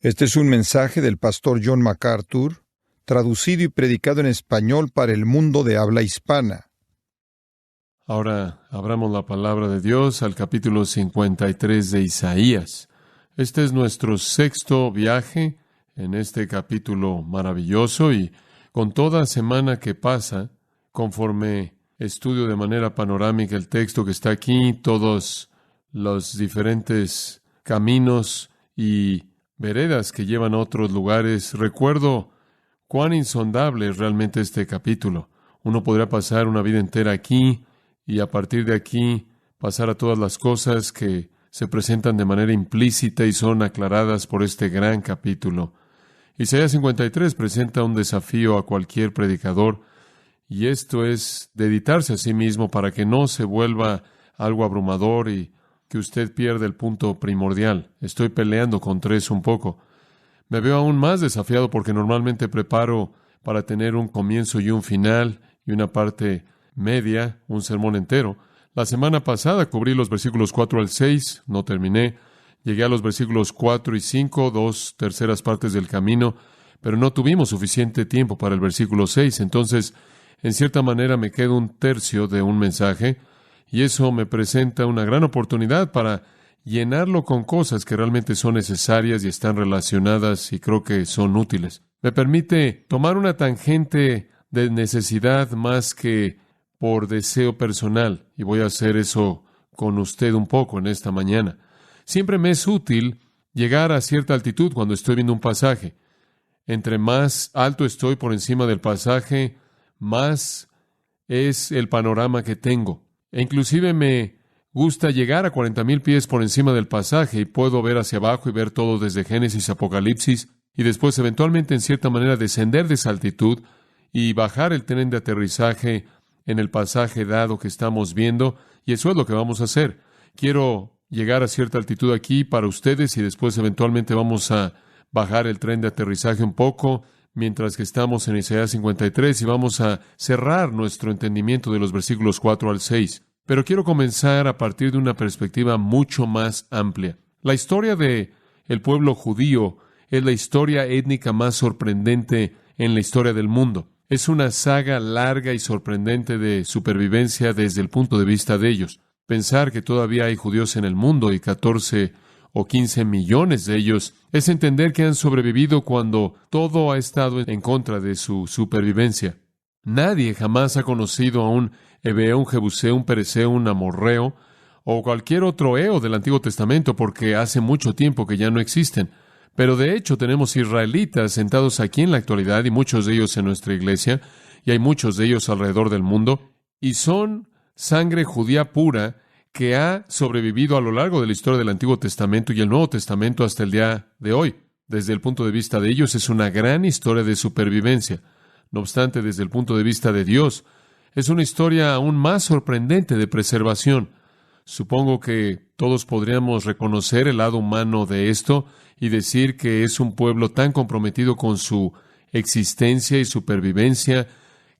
Este es un mensaje del pastor John MacArthur, traducido y predicado en español para el mundo de habla hispana. Ahora abramos la palabra de Dios al capítulo 53 de Isaías. Este es nuestro sexto viaje en este capítulo maravilloso y con toda semana que pasa, conforme estudio de manera panorámica el texto que está aquí, todos los diferentes caminos y veredas que llevan a otros lugares, recuerdo cuán insondable es realmente este capítulo. Uno podría pasar una vida entera aquí y a partir de aquí pasar a todas las cosas que se presentan de manera implícita y son aclaradas por este gran capítulo. Isaías 53 presenta un desafío a cualquier predicador, y esto es dedicarse a sí mismo para que no se vuelva algo abrumador y que usted pierda el punto primordial. Estoy peleando contra eso un poco. Me veo aún más desafiado porque normalmente preparo para tener un comienzo y un final y una parte media, un sermón entero. La semana pasada cubrí los versículos 4 al 6, no terminé. Llegué a los versículos 4 y 5, 2/3 partes del camino, pero no tuvimos suficiente tiempo para el versículo 6. Entonces, en cierta manera me quedo un tercio de un mensaje, y eso me presenta una gran oportunidad para llenarlo con cosas que realmente son necesarias y están relacionadas y creo que son útiles. Me permite tomar una tangente de necesidad más que por deseo personal, y voy a hacer eso con usted un poco en esta mañana. Siempre me es útil llegar a cierta altitud cuando estoy viendo un pasaje. Entre más alto estoy por encima del pasaje, más es el panorama que tengo. E inclusive me gusta llegar a 40,000 pies por encima del pasaje y puedo ver hacia abajo y ver todo desde Génesis a Apocalipsis y después eventualmente en cierta manera descender de esa altitud y bajar el tren de aterrizaje en el pasaje dado que estamos viendo, y eso es lo que vamos a hacer. Quiero llegar a cierta altitud aquí para ustedes y después eventualmente vamos a bajar el tren de aterrizaje un poco mientras que estamos en Isaías 53 y vamos a cerrar nuestro entendimiento de los versículos 4 al 6. Pero quiero comenzar a partir de una perspectiva mucho más amplia. La historia de el pueblo judío es la historia étnica más sorprendente en la historia del mundo. Es una saga larga y sorprendente de supervivencia desde el punto de vista de ellos. Pensar que todavía hay judíos en el mundo y 14 o 15 millones de ellos es entender que han sobrevivido cuando todo ha estado en contra de su supervivencia. Nadie jamás ha conocido a un Ebeo, un Jebuseo, un Pereceo, un Amorreo o cualquier otro Eo del Antiguo Testamento porque hace mucho tiempo que ya no existen. Pero de hecho tenemos israelitas sentados aquí en la actualidad y muchos de ellos en nuestra iglesia y hay muchos de ellos alrededor del mundo y son sangre judía pura que ha sobrevivido a lo largo de la historia del Antiguo Testamento y el Nuevo Testamento hasta el día de hoy. Desde el punto de vista de ellos es una gran historia de supervivencia. No obstante, desde el punto de vista de Dios, es una historia aún más sorprendente de preservación. Supongo que todos podríamos reconocer el lado humano de esto y decir que es un pueblo tan comprometido con su existencia y supervivencia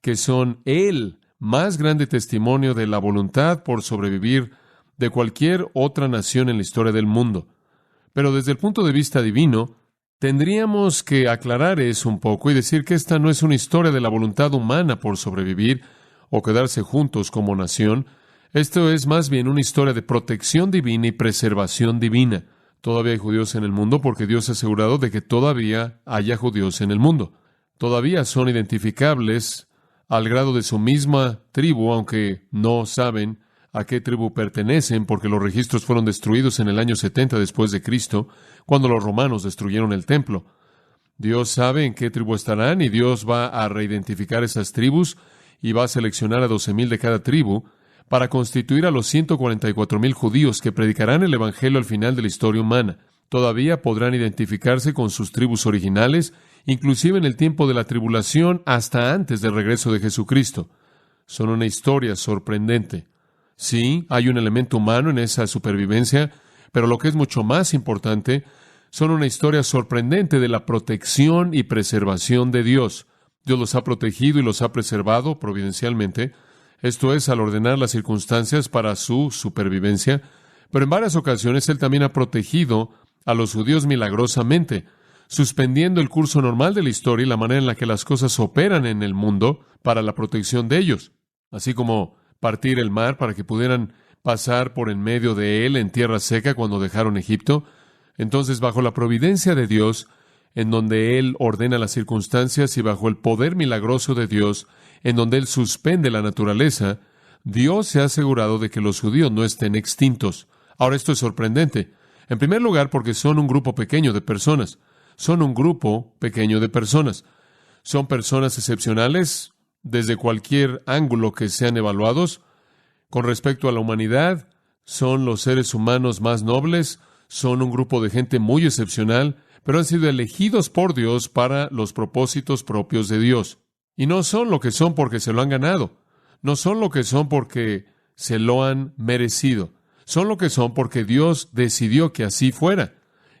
que son el más grande testimonio de la voluntad por sobrevivir de cualquier otra nación en la historia del mundo. Pero desde el punto de vista divino, tendríamos que aclarar eso un poco y decir que esta no es una historia de la voluntad humana por sobrevivir o quedarse juntos como nación. Esto es más bien una historia de protección divina y preservación divina. Todavía hay judíos en el mundo porque Dios ha asegurado de que todavía haya judíos en el mundo. Todavía son identificables al grado de su misma tribu, aunque no saben a qué tribu pertenecen porque los registros fueron destruidos en el año 70 después de Cristo, cuando los romanos destruyeron el templo. Dios sabe en qué tribu estarán y Dios va a reidentificar esas tribus y va a seleccionar a 12,000 de cada tribu para constituir a los 144,000 judíos que predicarán el Evangelio al final de la historia humana. Todavía podrán identificarse con sus tribus originales, inclusive en el tiempo de la tribulación hasta antes del regreso de Jesucristo. Son una historia sorprendente. Sí, hay un elemento humano en esa supervivencia, pero lo que es mucho más importante, son una historia sorprendente de la protección y preservación de Dios. Dios los ha protegido y los ha preservado providencialmente, esto es, al ordenar las circunstancias para su supervivencia, pero en varias ocasiones Él también ha protegido a los judíos milagrosamente. suspendiendo el curso normal de la historia y la manera en la que las cosas operan en el mundo para la protección de ellos, así como partir el mar para que pudieran pasar por en medio de él en tierra seca cuando dejaron Egipto. Entonces, bajo la providencia de Dios, en donde Él ordena las circunstancias, y bajo el poder milagroso de Dios, en donde Él suspende la naturaleza, Dios se ha asegurado de que los judíos no estén extintos. Ahora, esto es sorprendente. En primer lugar, porque son un grupo pequeño de personas. Son un grupo pequeño de personas. Son personas excepcionales desde cualquier ángulo que sean evaluados. Con respecto a la humanidad, son los seres humanos más nobles, son un grupo de gente muy excepcional, pero han sido elegidos por Dios para los propósitos propios de Dios. Y no son lo que son porque se lo han ganado. No son lo que son porque se lo han merecido. Son lo que son porque Dios decidió que así fuera.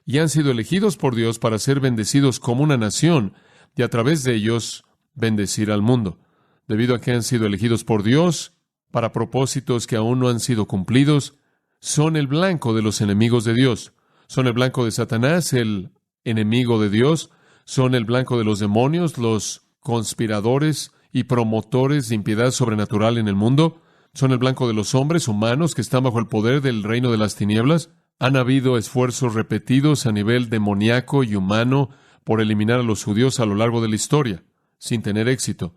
Y han sido elegidos por Dios para ser bendecidos como una nación y a través de ellos bendecir al mundo. Debido a que han sido elegidos por Dios para propósitos que aún no han sido cumplidos, son el blanco de los enemigos de Dios. Son el blanco de Satanás, el enemigo de Dios. Son el blanco de los demonios, los conspiradores y promotores de impiedad sobrenatural en el mundo. Son el blanco de los hombres humanos que están bajo el poder del reino de las tinieblas. Han habido esfuerzos repetidos a nivel demoníaco y humano por eliminar a los judíos a lo largo de la historia, sin tener éxito.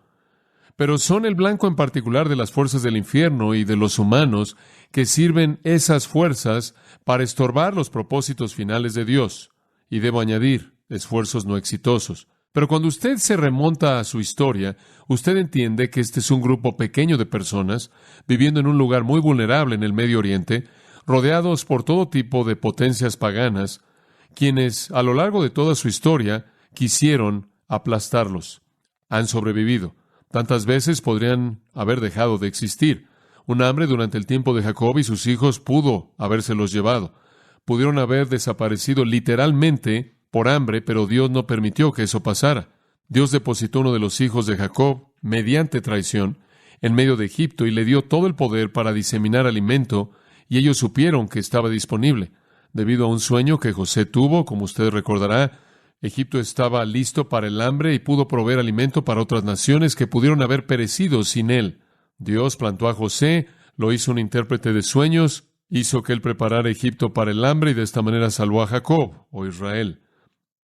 Pero son el blanco en particular de las fuerzas del infierno y de los humanos que sirven esas fuerzas para estorbar los propósitos finales de Dios. Y debo añadir, esfuerzos no exitosos. Pero cuando usted se remonta a su historia, usted entiende que este es un grupo pequeño de personas viviendo en un lugar muy vulnerable en el Medio Oriente, rodeados por todo tipo de potencias paganas, quienes a lo largo de toda su historia quisieron aplastarlos. Han sobrevivido. Tantas veces podrían haber dejado de existir. Un hambre durante el tiempo de Jacob y sus hijos pudo habérselos llevado. Pudieron haber desaparecido literalmente por hambre, pero Dios no permitió que eso pasara. Dios depositó uno de los hijos de Jacob, mediante traición, en medio de Egipto y le dio todo el poder para diseminar alimento, y ellos supieron que estaba disponible. Debido a un sueño que José tuvo, como usted recordará, Egipto estaba listo para el hambre y pudo proveer alimento para otras naciones que pudieron haber perecido sin él. Dios plantó a José, lo hizo un intérprete de sueños, hizo que él preparara Egipto para el hambre y de esta manera salvó a Jacob, o Israel.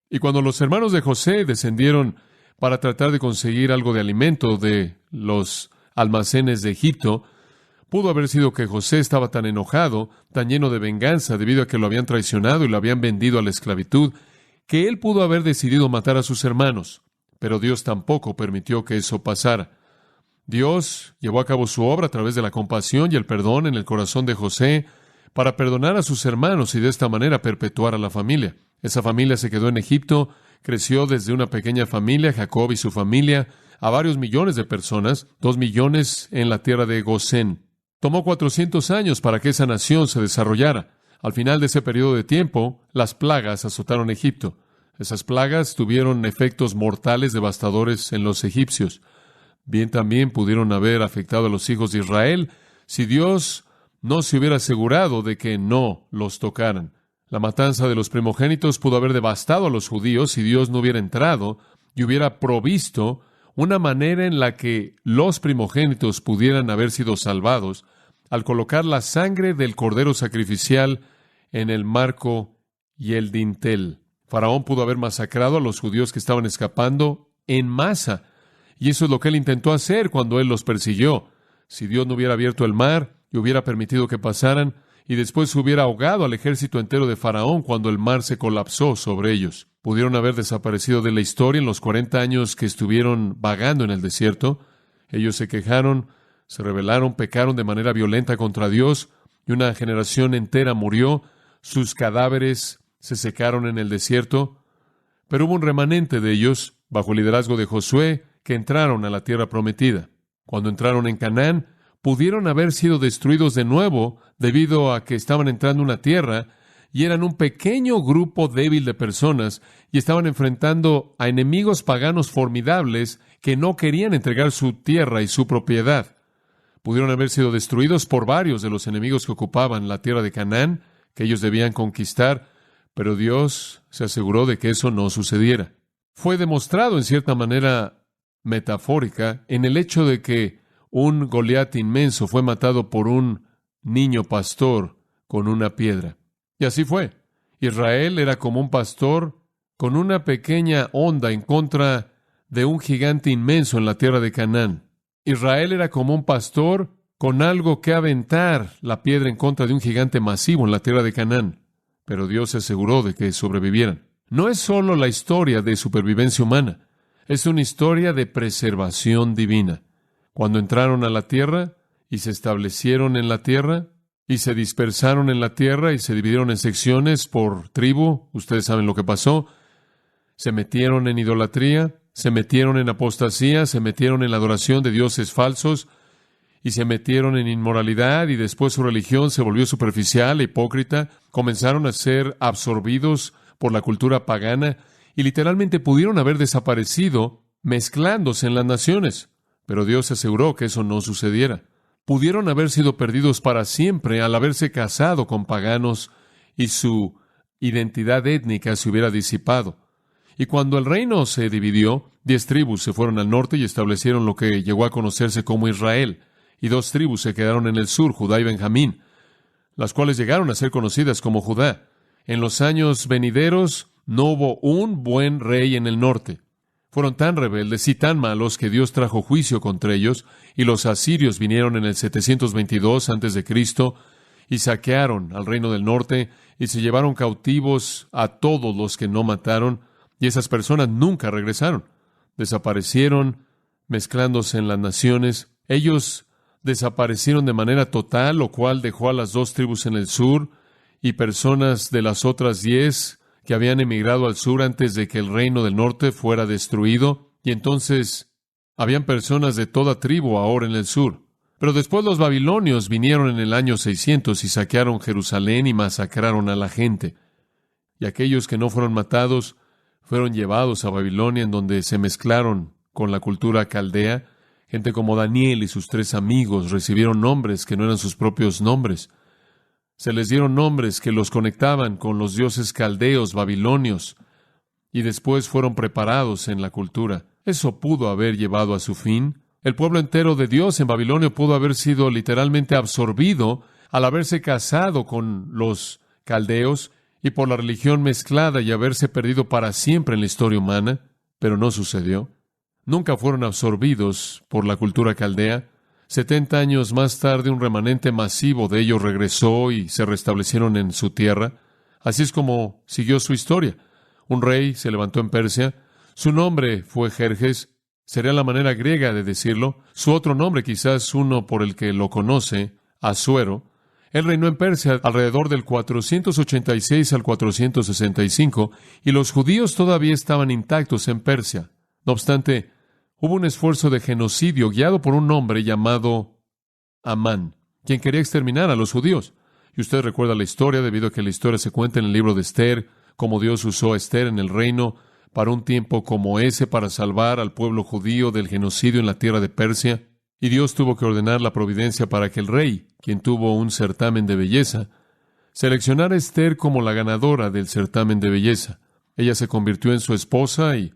Y cuando los hermanos de José descendieron para tratar de conseguir algo de alimento de los almacenes de Egipto, pudo haber sido que José estaba tan enojado, tan lleno de venganza debido a que lo habían traicionado y lo habían vendido a la esclavitud, que él pudo haber decidido matar a sus hermanos. Pero Dios tampoco permitió que eso pasara. Dios llevó a cabo su obra a través de la compasión y el perdón en el corazón de José para perdonar a sus hermanos y de esta manera perpetuar a la familia. Esa familia se quedó en Egipto, creció desde una pequeña familia, Jacob y su familia, a varios millones de personas, 2 millones en la tierra de Gosén. Tomó 400 años para que esa nación se desarrollara. Al final de ese periodo de tiempo, las plagas azotaron Egipto. Esas plagas tuvieron efectos mortales devastadores en los egipcios. Bien también pudieron haber afectado a los hijos de Israel si Dios no se hubiera asegurado de que no los tocaran. La matanza de los primogénitos pudo haber devastado a los judíos si Dios no hubiera entrado y hubiera provisto una manera en la que los primogénitos pudieran haber sido salvados al colocar la sangre del cordero sacrificial en el marco y el dintel. Faraón pudo haber masacrado a los judíos que estaban escapando en masa, y eso es lo que él intentó hacer cuando él los persiguió. Si Dios no hubiera abierto el mar y hubiera permitido que pasaran, y después hubiera ahogado al ejército entero de Faraón cuando el mar se colapsó sobre ellos. Pudieron haber desaparecido de la historia en los 40 años que estuvieron vagando en el desierto. Ellos se quejaron, se rebelaron, pecaron de manera violenta contra Dios, y una generación entera murió. Sus cadáveres se secaron en el desierto. Pero hubo un remanente de ellos, bajo el liderazgo de Josué, que entraron a la tierra prometida. Cuando entraron en Canaán, pudieron haber sido destruidos de nuevo debido a que estaban entrando a una tierra y eran un pequeño grupo débil de personas y estaban enfrentando a enemigos paganos formidables que no querían entregar su tierra y su propiedad. Pudieron haber sido destruidos por varios de los enemigos que ocupaban la tierra de Canaán, que ellos debían conquistar, Pero Dios se aseguró de que eso no sucediera. Fue demostrado en cierta manera metafórica en el hecho de que un Goliat inmenso fue matado por un niño pastor con una piedra. Y así fue. Israel era como un pastor con una pequeña onda en contra de un gigante inmenso en la tierra de Canaán. Israel era como un pastor con algo que aventar la piedra en contra de un gigante masivo en la tierra de Canaán. Pero Dios se aseguró de que sobrevivieran. No es solo la historia de supervivencia humana, es una historia de preservación divina. Cuando entraron a la tierra y se establecieron en la tierra y se dispersaron en la tierra y se dividieron en secciones por tribu, ustedes saben lo que pasó, se metieron en idolatría, se metieron en apostasía, se metieron en la adoración de dioses falsos y se metieron en inmoralidad, y después su religión se volvió superficial e hipócrita, comenzaron a ser absorbidos por la cultura pagana y literalmente pudieron haber desaparecido mezclándose en las naciones. Pero Dios aseguró que eso no sucediera. Pudieron haber sido perdidos para siempre al haberse casado con paganos y su identidad étnica se hubiera disipado. Y cuando el reino se dividió, 10 tribus se fueron al norte y establecieron lo que llegó a conocerse como Israel, y 2 tribus se quedaron en el sur, Judá y Benjamín, las cuales llegaron a ser conocidas como Judá. En los años venideros no hubo un buen rey en el norte. Fueron tan rebeldes y tan malos que Dios trajo juicio contra ellos, y los asirios vinieron en el 722 a.C. y saquearon al reino del norte y se llevaron cautivos a todos los que no mataron, y esas personas nunca regresaron. Desaparecieron mezclándose en las naciones. Ellos desaparecieron de manera total, lo cual dejó a las 2 tribus en el sur y personas de las otras 10 que habían emigrado al sur antes de que el reino del norte fuera destruido, y entonces habían personas de toda tribu ahora en el sur. Pero después los babilonios vinieron en el año 600 y saquearon Jerusalén y masacraron a la gente. Y aquellos que no fueron matados fueron llevados a Babilonia, en donde se mezclaron con la cultura caldea. Gente como Daniel y sus 3 amigos recibieron nombres que no eran sus propios nombres. Se les dieron nombres que los conectaban con los dioses caldeos, babilonios, y después fueron preparados en la cultura. Eso pudo haber llevado a su fin. El pueblo entero de Dios en Babilonia pudo haber sido literalmente absorbido al haberse casado con los caldeos y por la religión mezclada y haberse perdido para siempre en la historia humana, pero no sucedió. Nunca fueron absorbidos por la cultura caldea. 70 años más tarde, un remanente masivo de ellos regresó y se restablecieron en su tierra. Así es como siguió su historia. Un rey se levantó en Persia. Su nombre fue Jerjes. Sería la manera griega de decirlo. Su otro nombre, quizás uno por el que lo conoce, Asuero. Él reinó en Persia alrededor del 486 al 465, y los judíos todavía estaban intactos en Persia. No obstante, hubo un esfuerzo de genocidio guiado por un hombre llamado Amán, quien quería exterminar a los judíos. Y usted recuerda la historia, debido a que la historia se cuenta en el libro de Esther, cómo Dios usó a Esther en el reino para un tiempo como ese para salvar al pueblo judío del genocidio en la tierra de Persia. Y Dios tuvo que ordenar la providencia para que el rey, quien tuvo un certamen de belleza, seleccionara a Esther como la ganadora del certamen de belleza. Ella se convirtió en su esposa y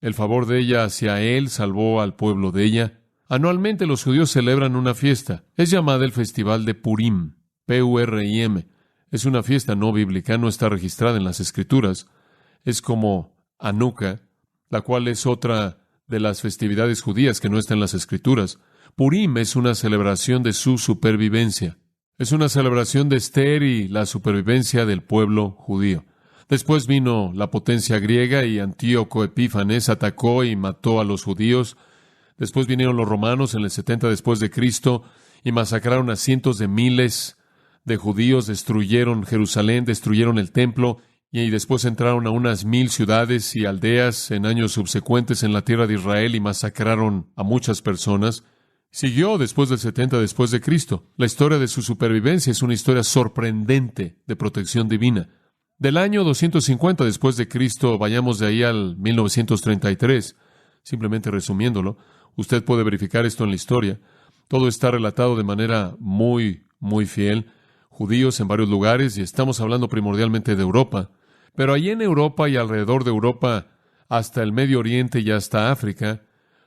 el favor de ella hacia él salvó al pueblo de ella. Anualmente los judíos celebran una fiesta. Es llamada el Festival de Purim, P-U-R-I-M. Es una fiesta no bíblica, no está registrada en las Escrituras. Es como Hanukkah, la cual es otra de las festividades judías que no está en las Escrituras. Purim es una celebración de su supervivencia. Es una celebración de Esther y la supervivencia del pueblo judío. Después vino la potencia griega y Antíoco Epífanes atacó y mató a los judíos. Después vinieron los romanos en el 70 después de Cristo y masacraron a cientos de miles de judíos, destruyeron Jerusalén, destruyeron el templo y después entraron a unas 1000 ciudades y aldeas en años subsecuentes en la tierra de Israel y masacraron a muchas personas. Siguió después del 70 después de Cristo. La historia de su supervivencia es una historia sorprendente de protección divina. Del año 250 después de Cristo, vayamos de ahí al 1933, simplemente resumiéndolo, usted puede verificar esto en la historia. Todo está relatado de manera muy fiel. Judíos en varios lugares, y estamos hablando primordialmente de Europa, Pero allí en Europa y alrededor de Europa, hasta el Medio Oriente y hasta África,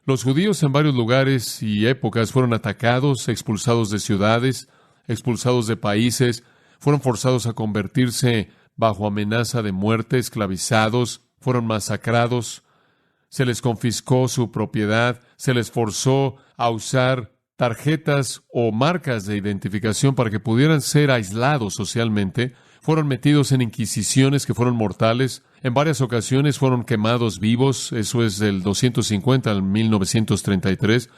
los judíos en varios lugares y épocas fueron atacados, expulsados de ciudades, expulsados de países, fueron forzados a convertirse bajo amenaza de muerte, esclavizados, fueron masacrados, se les confiscó su propiedad, se les forzó a usar tarjetas o marcas de identificación para que pudieran ser aislados socialmente, fueron metidos en inquisiciones que fueron mortales, en varias ocasiones fueron quemados vivos, eso es del 250 al 1933,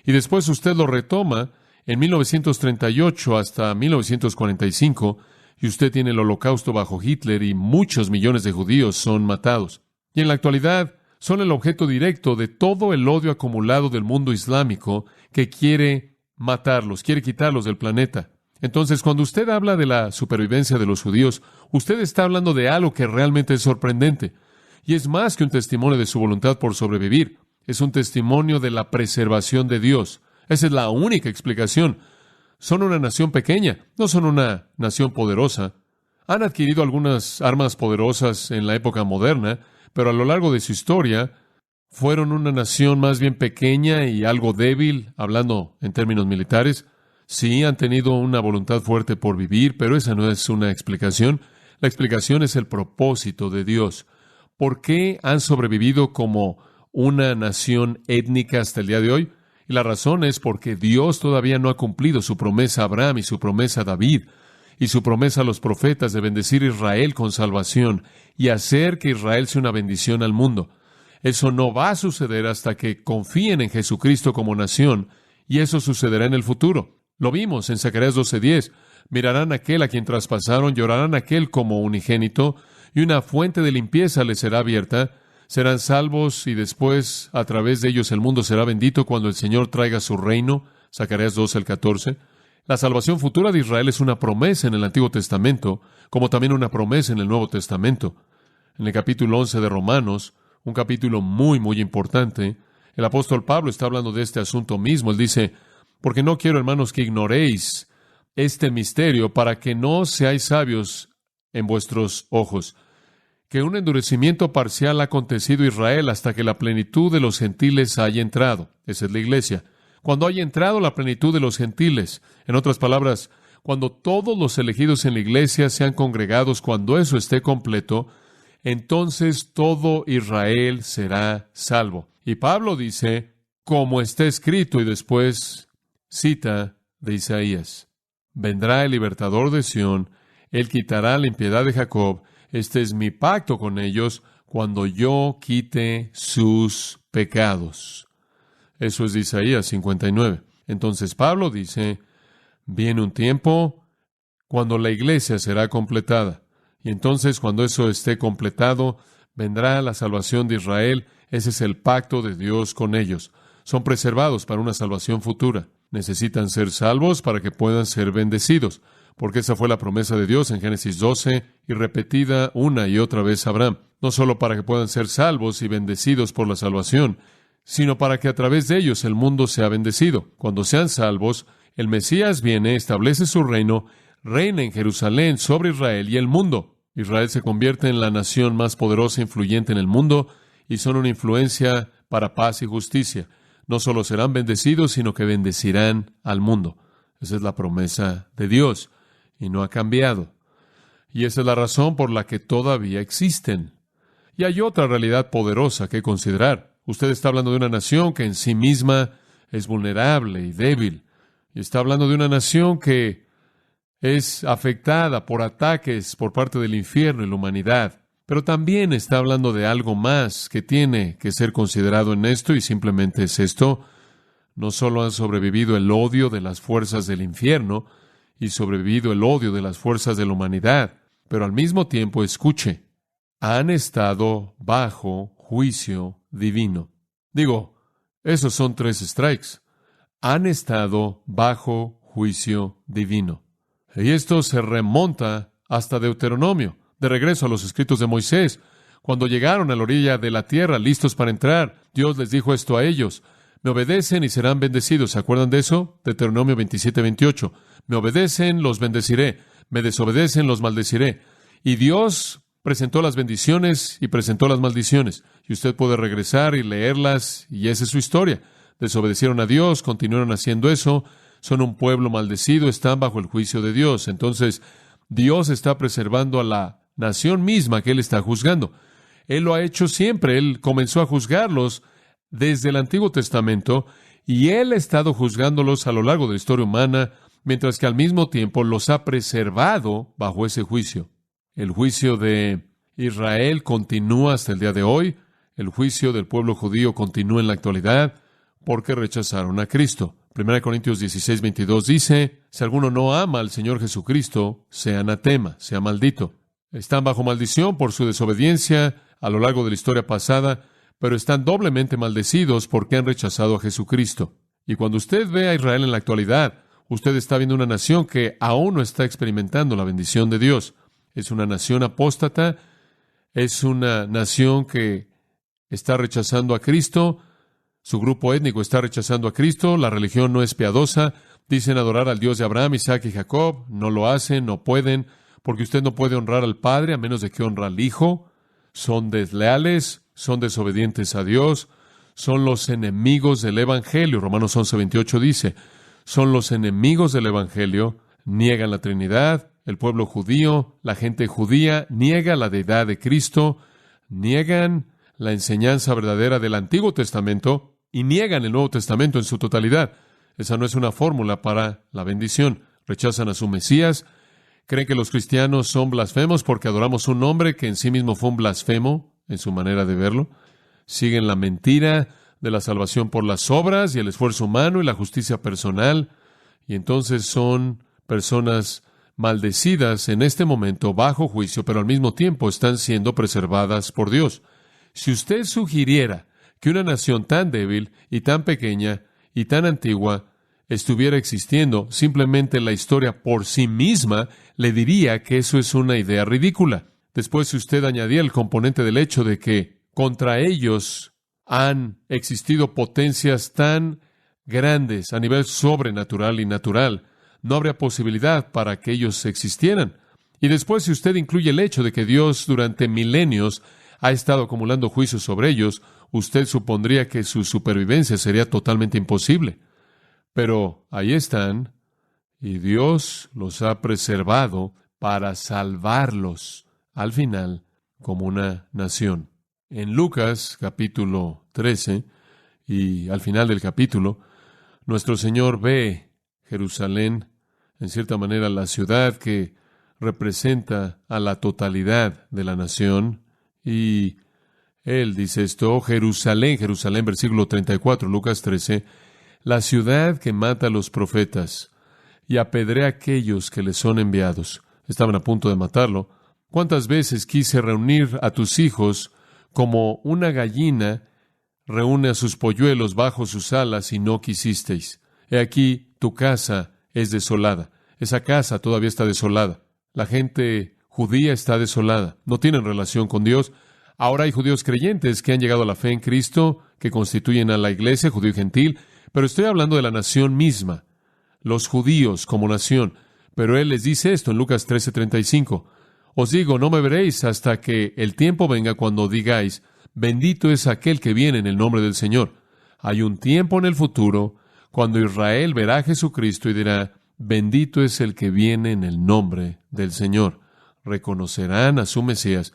y después usted lo retoma en 1938 hasta 1945, y usted tiene el Holocausto bajo Hitler y muchos millones de judíos son matados. Y en la actualidad son el objeto directo de todo el odio acumulado del mundo islámico que quiere matarlos, quiere quitarlos del planeta. Entonces, cuando usted habla de la supervivencia de los judíos, usted está hablando de algo que realmente es sorprendente. Y es más que un testimonio de su voluntad por sobrevivir. Es un testimonio de la preservación de Dios. Esa es la única explicación. Son una nación pequeña, no son una nación poderosa. Han adquirido algunas armas poderosas en la época moderna, pero a lo largo de su historia fueron una nación más bien pequeña y algo débil, hablando en términos militares. Sí, han tenido una voluntad fuerte por vivir, pero esa no es una explicación. La explicación es el propósito de Dios. ¿Por qué han sobrevivido como una nación étnica hasta el día de hoy? Y la razón es porque Dios todavía no ha cumplido su promesa a Abraham y su promesa a David y su promesa a los profetas de bendecir a Israel con salvación y hacer que Israel sea una bendición al mundo. Eso no va a suceder hasta que confíen en Jesucristo como nación, y eso sucederá en el futuro. Lo vimos en Zacarías 12:10. Mirarán a aquel a quien traspasaron, llorarán a aquel como unigénito, y una fuente de limpieza les será abierta. Serán salvos y después a través de ellos el mundo será bendito cuando el Señor traiga su reino. Zacarías 12:14. La salvación futura de Israel es una promesa en el Antiguo Testamento, como también una promesa en el Nuevo Testamento. En el capítulo 11 de Romanos, un capítulo muy, muy importante, el apóstol Pablo está hablando de este asunto mismo. Él dice, porque no quiero, hermanos, que ignoréis este misterio para que no seáis sabios en vuestros ojos, que un endurecimiento parcial ha acontecido a Israel hasta que la plenitud de los gentiles haya entrado. Esa es la iglesia. Cuando haya entrado la plenitud de los gentiles, en otras palabras, cuando todos los elegidos en la iglesia sean congregados, cuando eso esté completo, entonces todo Israel será salvo. Y Pablo dice, como está escrito, y después cita de Isaías, vendrá el libertador de Sión, él quitará la impiedad de Jacob, este es mi pacto con ellos, cuando yo quite sus pecados. Eso es de Isaías 59. Entonces Pablo dice, viene un tiempo cuando la iglesia será completada. Y entonces cuando eso esté completado, vendrá la salvación de Israel. Ese es el pacto de Dios con ellos. Son preservados para una salvación futura. Necesitan ser salvos para que puedan ser bendecidos, porque esa fue la promesa de Dios en Génesis 12 y repetida una y otra vez a Abraham. No solo para que puedan ser salvos y bendecidos por la salvación, sino para que a través de ellos el mundo sea bendecido. Cuando sean salvos, el Mesías viene, establece su reino, reina en Jerusalén sobre Israel y el mundo. Israel se convierte en la nación más poderosa e influyente en el mundo y son una influencia para paz y justicia. No solo serán bendecidos, sino que bendecirán al mundo. Esa es la promesa de Dios y no ha cambiado. Y esa es la razón por la que todavía existen. Y hay otra realidad poderosa que considerar. Usted está hablando de una nación que en sí misma es vulnerable y débil. Y está hablando de una nación que es afectada por ataques por parte del infierno y la humanidad. Pero también está hablando de algo más que tiene que ser considerado en esto, y simplemente es esto. No solo han sobrevivido el odio de las fuerzas del infierno y sobrevivido el odio de las fuerzas de la humanidad, pero al mismo tiempo, escuche, han estado bajo juicio divino. Digo, esos son 3 strikes. Han estado bajo juicio divino. Y esto se remonta hasta Deuteronomio, de regreso a los escritos de Moisés. Cuando llegaron a la orilla de la tierra, listos para entrar, Dios les dijo esto a ellos: me obedecen y serán bendecidos. ¿Se acuerdan de eso? Deuteronomio 27:28. Me obedecen, los bendeciré. Me desobedecen, los maldeciré. Y Dios presentó las bendiciones y presentó las maldiciones. Y usted puede regresar y leerlas, y esa es su historia. Desobedecieron a Dios, continuaron haciendo eso, son un pueblo maldecido, están bajo el juicio de Dios. Entonces, Dios está preservando a la nación misma que Él está juzgando. Él lo ha hecho siempre. Él comenzó a juzgarlos desde el Antiguo Testamento, y Él ha estado juzgándolos a lo largo de la historia humana, mientras que al mismo tiempo los ha preservado bajo ese juicio. El juicio de Israel continúa hasta el día de hoy. El juicio del pueblo judío continúa en la actualidad porque rechazaron a Cristo. 1 Corintios 16:22 dice, si alguno no ama al Señor Jesucristo, sea anatema, sea maldito. Están bajo maldición por su desobediencia a lo largo de la historia pasada, pero están doblemente maldecidos porque han rechazado a Jesucristo. Y cuando usted ve a Israel en la actualidad, usted está viendo una nación que aún no está experimentando la bendición de Dios. Es una nación apóstata, es una nación que está rechazando a Cristo, su grupo étnico está rechazando a Cristo, la religión no es piadosa, dicen adorar al Dios de Abraham, Isaac y Jacob, no lo hacen, no pueden, porque usted no puede honrar al Padre a menos de que honra al Hijo, son desleales, son desobedientes a Dios, son los enemigos del Evangelio. Romanos 11:28 dice, son los enemigos del Evangelio, niegan la Trinidad, el pueblo judío, la gente judía, niega la deidad de Cristo, niegan la enseñanza verdadera del Antiguo Testamento y niegan el Nuevo Testamento en su totalidad. Esa no es una fórmula para la bendición. Rechazan a su Mesías, creen que los cristianos son blasfemos porque adoramos un hombre que en sí mismo fue un blasfemo en su manera de verlo. Siguen la mentira de la salvación por las obras y el esfuerzo humano y la justicia personal, y entonces son personas maldecidas en este momento bajo juicio, pero al mismo tiempo están siendo preservadas por Dios. Si usted sugiriera que una nación tan débil y tan pequeña y tan antigua estuviera existiendo, simplemente la historia por sí misma le diría que eso es una idea ridícula. Después, si usted añadía el componente del hecho de que contra ellos han existido potencias tan grandes a nivel sobrenatural y natural, no habría posibilidad para que ellos existieran. Y después, si usted incluye el hecho de que Dios durante milenios ha estado acumulando juicios sobre ellos, usted supondría que su supervivencia sería totalmente imposible. Pero ahí están, y Dios los ha preservado para salvarlos al final como una nación. En Lucas capítulo 13 y al final del capítulo, nuestro Señor ve Jerusalén, en cierta manera la ciudad que representa a la totalidad de la nación, y Él dice esto, "Oh, Jerusalén, Jerusalén", versículo 34, Lucas 13, "la ciudad que mata a los profetas y apedrea a aquellos que le son enviados". Estaban a punto de matarlo. ¿Cuántas veces quise reunir a tus hijos como una gallina reúne a sus polluelos bajo sus alas y no quisisteis? He aquí, tu casa es desolada. Esa casa todavía está desolada. La gente judía está desolada. No tienen relación con Dios. Ahora hay judíos creyentes que han llegado a la fe en Cristo, que constituyen a la iglesia, judío y gentil, pero estoy hablando de la nación misma, los judíos como nación. Pero Él les dice esto en Lucas 13:35. "Os digo, no me veréis hasta que el tiempo venga cuando digáis, bendito es aquel que viene en el nombre del Señor". Hay un tiempo en el futuro cuando Israel verá a Jesucristo y dirá, bendito es el que viene en el nombre del Señor. Reconocerán a su Mesías.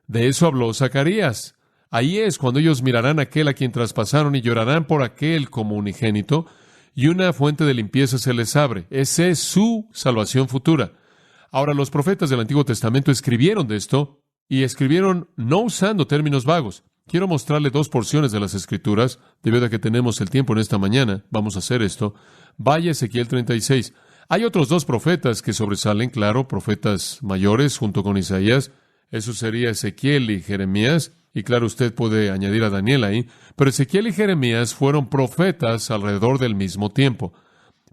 De eso habló Zacarías. Ahí es cuando ellos mirarán a aquel a quien traspasaron y llorarán por aquel como unigénito, y una fuente de limpieza se les abre. Esa es su salvación futura. Ahora, los profetas del Antiguo Testamento escribieron de esto, y escribieron no usando términos vagos. Quiero mostrarle dos porciones de las Escrituras, debido a que tenemos el tiempo en esta mañana. Vamos a hacer esto. Vaya Ezequiel 36. Hay otros dos profetas que sobresalen, claro, profetas mayores junto con Isaías. Eso sería Ezequiel y Jeremías. Y claro, usted puede añadir a Daniel ahí. Pero Ezequiel y Jeremías fueron profetas alrededor del mismo tiempo.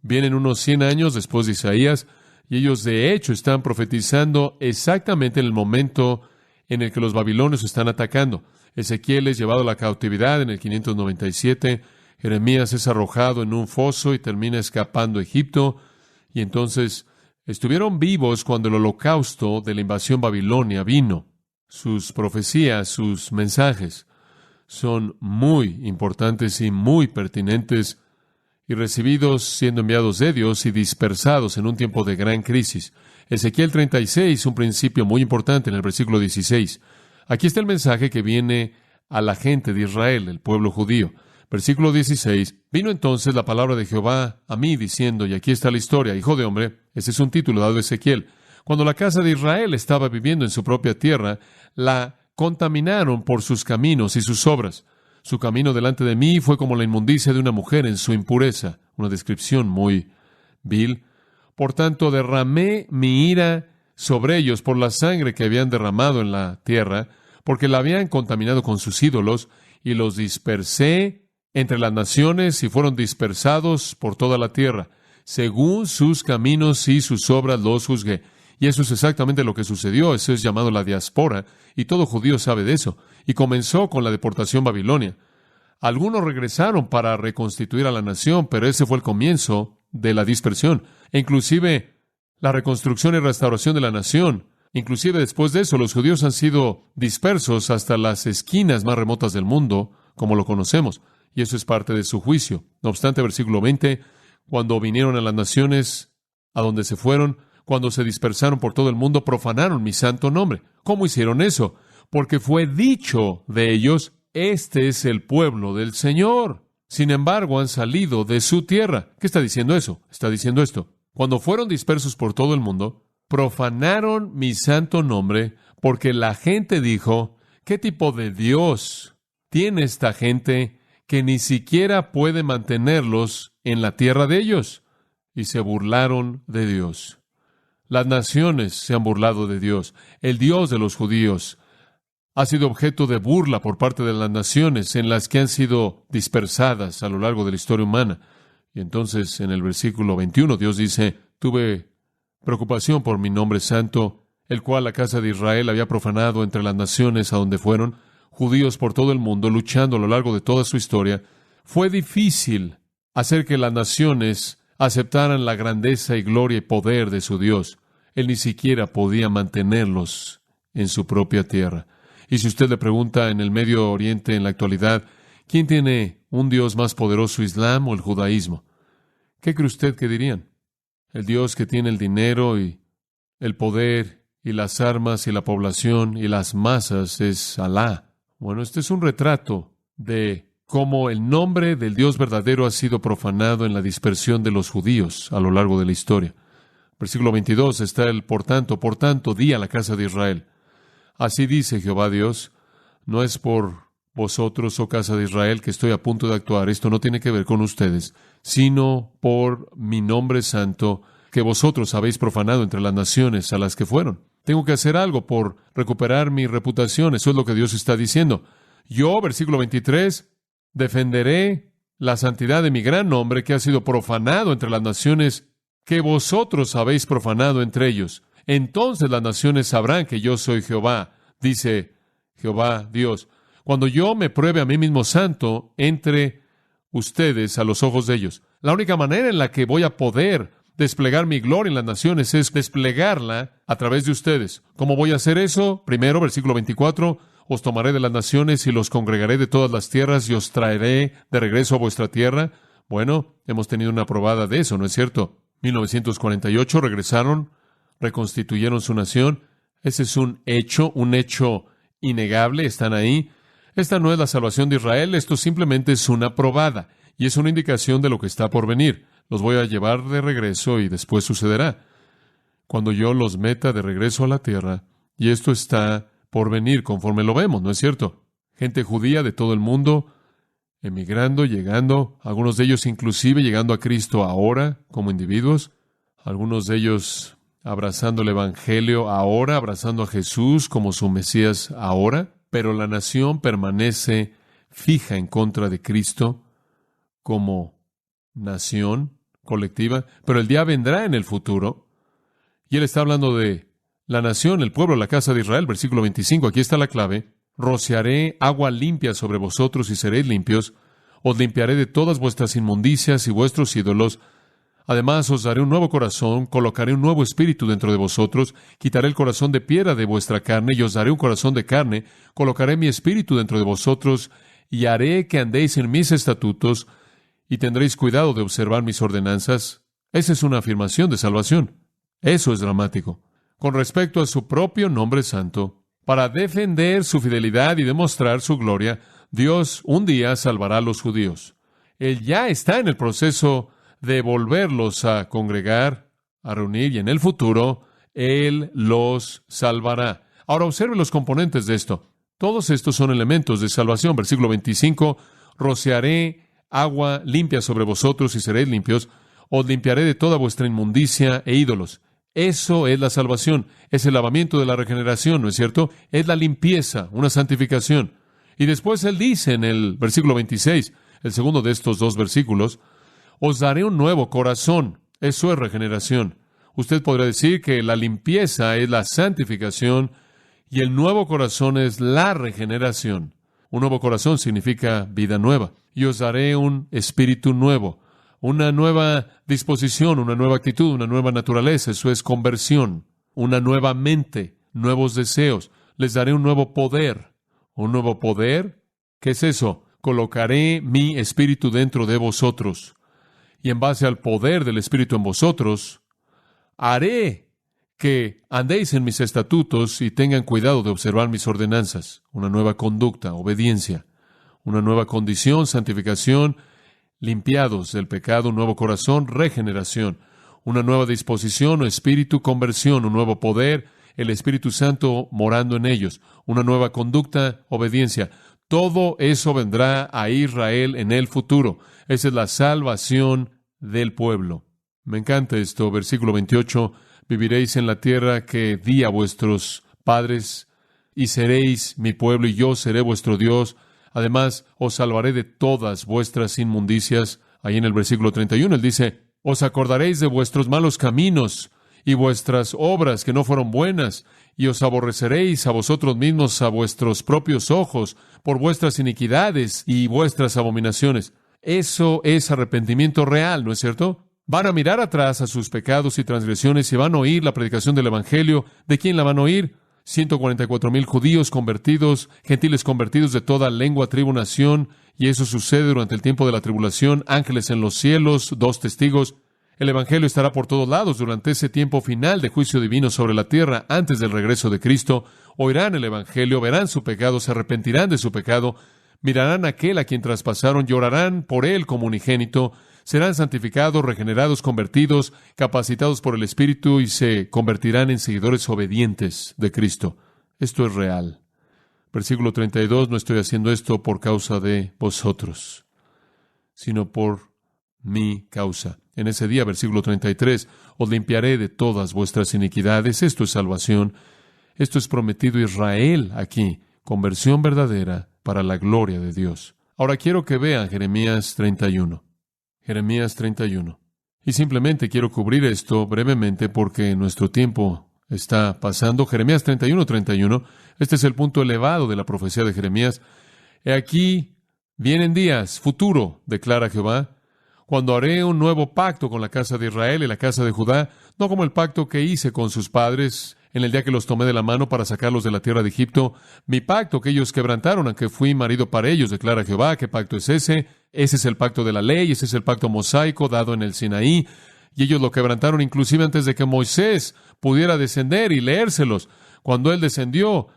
Vienen unos 100 años después de Isaías, y ellos de hecho están profetizando exactamente en el momento en el que los babilonios están atacando. Ezequiel es llevado a la cautividad en el 597, Jeremías es arrojado en un foso y termina escapando a Egipto, y entonces estuvieron vivos cuando el holocausto de la invasión babilonia vino. Sus profecías, sus mensajes son muy importantes y muy pertinentes y recibidos siendo enviados de Dios y dispersados en un tiempo de gran crisis. Ezequiel 36, un principio muy importante en el versículo 16. Aquí está el mensaje que viene a la gente de Israel, el pueblo judío. Versículo 16. Vino entonces la palabra de Jehová a mí diciendo, y aquí está la historia, hijo de hombre, ese es un título dado a Ezequiel. Cuando la casa de Israel estaba viviendo en su propia tierra, la contaminaron por sus caminos y sus obras. Su camino delante de mí fue como la inmundicia de una mujer en su impureza. Una descripción muy vil. Por tanto, derramé mi ira sobre ellos por la sangre que habían derramado en la tierra, porque la habían contaminado con sus ídolos, y los dispersé entre las naciones y fueron dispersados por toda la tierra. Según sus caminos y sus obras los juzgué. Y eso es exactamente lo que sucedió. Eso es llamado la diáspora, y todo judío sabe de eso. Y comenzó con la deportación babilonia. Algunos regresaron para reconstituir a la nación, pero ese fue el comienzo de la dispersión. E inclusive la reconstrucción y restauración de la nación. Inclusive después de eso, los judíos han sido dispersos hasta las esquinas más remotas del mundo, como lo conocemos. Y eso es parte de su juicio. No obstante, versículo 20, cuando vinieron a las naciones a donde se fueron, cuando se dispersaron por todo el mundo, profanaron mi santo nombre. ¿Cómo hicieron eso? Porque fue dicho de ellos, este es el pueblo del Señor. Sin embargo, han salido de su tierra. ¿Qué está diciendo eso? Está diciendo esto. Cuando fueron dispersos por todo el mundo, profanaron mi santo nombre, porque la gente dijo, ¿qué tipo de Dios tiene esta gente que ni siquiera puede mantenerlos en la tierra de ellos? Y se burlaron de Dios. Las naciones se han burlado de Dios. El Dios de los judíos ha sido objeto de burla por parte de las naciones en las que han sido dispersadas a lo largo de la historia humana. Y entonces, en el versículo 21, Dios dice, tuve preocupación por mi nombre santo, el cual la casa de Israel había profanado entre las naciones a donde fueron, judíos por todo el mundo, luchando a lo largo de toda su historia. Fue difícil hacer que las naciones aceptaran la grandeza y gloria y poder de su Dios. Él ni siquiera podía mantenerlos en su propia tierra. Y si usted le pregunta en el Medio Oriente en la actualidad, ¿quién tiene un Dios más poderoso, Islam o el judaísmo? ¿Qué cree usted que dirían? El Dios que tiene el dinero y el poder y las armas y la población y las masas es Alá. Bueno, este es un retrato de cómo el nombre del Dios verdadero ha sido profanado en la dispersión de los judíos a lo largo de la historia. Versículo 22 está el por tanto, di a la casa de Israel. Así dice Jehová Dios, no es por vosotros, oh casa de Israel, que estoy a punto de actuar. Esto no tiene que ver con ustedes, sino por mi nombre santo, que vosotros habéis profanado entre las naciones a las que fueron. Tengo que hacer algo por recuperar mi reputación. Eso es lo que Dios está diciendo. Yo, versículo 23, defenderé la santidad de mi gran nombre que ha sido profanado entre las naciones que vosotros habéis profanado entre ellos. Entonces las naciones sabrán que yo soy Jehová, dice Jehová Dios, cuando yo me pruebe a mí mismo santo entre ustedes a los ojos de ellos. La única manera en la que voy a poder desplegar mi gloria en las naciones es desplegarla a través de ustedes. ¿Cómo voy a hacer eso? Primero, versículo 24, os tomaré de las naciones y los congregaré de todas las tierras y os traeré de regreso a vuestra tierra. Bueno, hemos tenido una probada de eso, ¿no es cierto? 1948 regresaron, reconstituyeron su nación. Ese es un hecho innegable, están ahí. Esta no es la salvación de Israel, esto simplemente es una probada y es una indicación de lo que está por venir. Los voy a llevar de regreso y después sucederá. Cuando yo los meta de regreso a la tierra, y esto está por venir conforme lo vemos, ¿no es cierto? Gente judía de todo el mundo, emigrando, llegando, algunos de ellos inclusive llegando a Cristo ahora como individuos, algunos de ellos abrazando el Evangelio ahora, abrazando a Jesús como su Mesías ahora, pero la nación permanece fija en contra de Cristo como nación colectiva, pero el día vendrá en el futuro, y él está hablando de la nación, el pueblo, la casa de Israel, versículo 25, aquí está la clave, rociaré agua limpia sobre vosotros y seréis limpios, os limpiaré de todas vuestras inmundicias y vuestros ídolos, Además, os daré un nuevo corazón, colocaré un nuevo espíritu dentro de vosotros, quitaré el corazón de piedra de vuestra carne y os daré un corazón de carne, colocaré mi espíritu dentro de vosotros y haré que andéis en mis estatutos y tendréis cuidado de observar mis ordenanzas. Esa es una afirmación de salvación. Eso es dramático. Con respecto a su propio nombre santo, para defender su fidelidad y demostrar su gloria, Dios un día salvará a los judíos. Él ya está en el proceso de volverlos a congregar, a reunir, y en el futuro, Él los salvará. Ahora observe los componentes de esto. Todos estos son elementos de salvación. Versículo 25, rociaré agua limpia sobre vosotros y seréis limpios. Os limpiaré de toda vuestra inmundicia e ídolos. Eso es la salvación. Es el lavamiento de la regeneración, ¿no es cierto? Es la limpieza, una santificación. Y después Él dice en el versículo 26, el segundo de estos dos versículos, os daré un nuevo corazón. Eso es regeneración. Usted podría decir que la limpieza es la santificación y el nuevo corazón es la regeneración. Un nuevo corazón significa vida nueva. Y os daré un espíritu nuevo, una nueva disposición, una nueva actitud, una nueva naturaleza. Eso es conversión, una nueva mente, nuevos deseos. Les daré un nuevo poder. ¿Un nuevo poder? ¿Qué es eso? Colocaré mi espíritu dentro de vosotros. Y en base al poder del espíritu en vosotros, haré que andéis en mis estatutos y tengan cuidado de observar mis ordenanzas. Una nueva conducta, obediencia. Una nueva condición, santificación, limpiados del pecado, un nuevo corazón, regeneración. Una nueva disposición o espíritu, conversión, un nuevo poder, el Espíritu Santo morando en ellos. Una nueva conducta, obediencia. Todo eso vendrá a Israel en el futuro. Esa es la salvación del pueblo. Me encanta esto. Versículo 28. Viviréis en la tierra que di a vuestros padres y seréis mi pueblo y yo seré vuestro Dios. Además, os salvaré de todas vuestras inmundicias. Ahí en el versículo 31, Él dice, os acordaréis de vuestros malos caminos y vuestras obras que no fueron buenas, y os aborreceréis a vosotros mismos a vuestros propios ojos por vuestras iniquidades y vuestras abominaciones. Eso es arrepentimiento real, ¿no es cierto? Van a mirar atrás a sus pecados y transgresiones y van a oír la predicación del Evangelio. ¿De quién la van a oír? 144,000 judíos convertidos, gentiles convertidos de toda lengua, tribu, nación, y eso sucede durante el tiempo de la tribulación. Ángeles en los cielos, 2 testigos. El Evangelio estará por todos lados durante ese tiempo final de juicio divino sobre la tierra antes del regreso de Cristo. Oirán el Evangelio, verán su pecado, se arrepentirán de su pecado, mirarán a aquel a quien traspasaron, llorarán por él como unigénito, serán santificados, regenerados, convertidos, capacitados por el Espíritu y se convertirán en seguidores obedientes de Cristo. Esto es real. Versículo 32, no estoy haciendo esto por causa de vosotros, sino por mi causa. En ese día, versículo 33, os limpiaré de todas vuestras iniquidades. Esto es salvación. Esto es prometido a Israel aquí. Conversión verdadera para la gloria de Dios. Ahora quiero que vean Jeremías 31. Jeremías 31. Y simplemente quiero cubrir esto brevemente porque nuestro tiempo está pasando. Jeremías 31. Este es el punto elevado de la profecía de Jeremías. He aquí, vienen días, futuro, declara Jehová, cuando haré un nuevo pacto con la casa de Israel y la casa de Judá, no como el pacto que hice con sus padres en el día que los tomé de la mano para sacarlos de la tierra de Egipto, mi pacto que ellos quebrantaron, aunque fui marido para ellos, declara Jehová. ¿Qué pacto es ese? Ese es el pacto de la ley, ese es el pacto mosaico dado en el Sinaí, y ellos lo quebrantaron inclusive antes de que Moisés pudiera descender y leérselos. Cuando él descendió,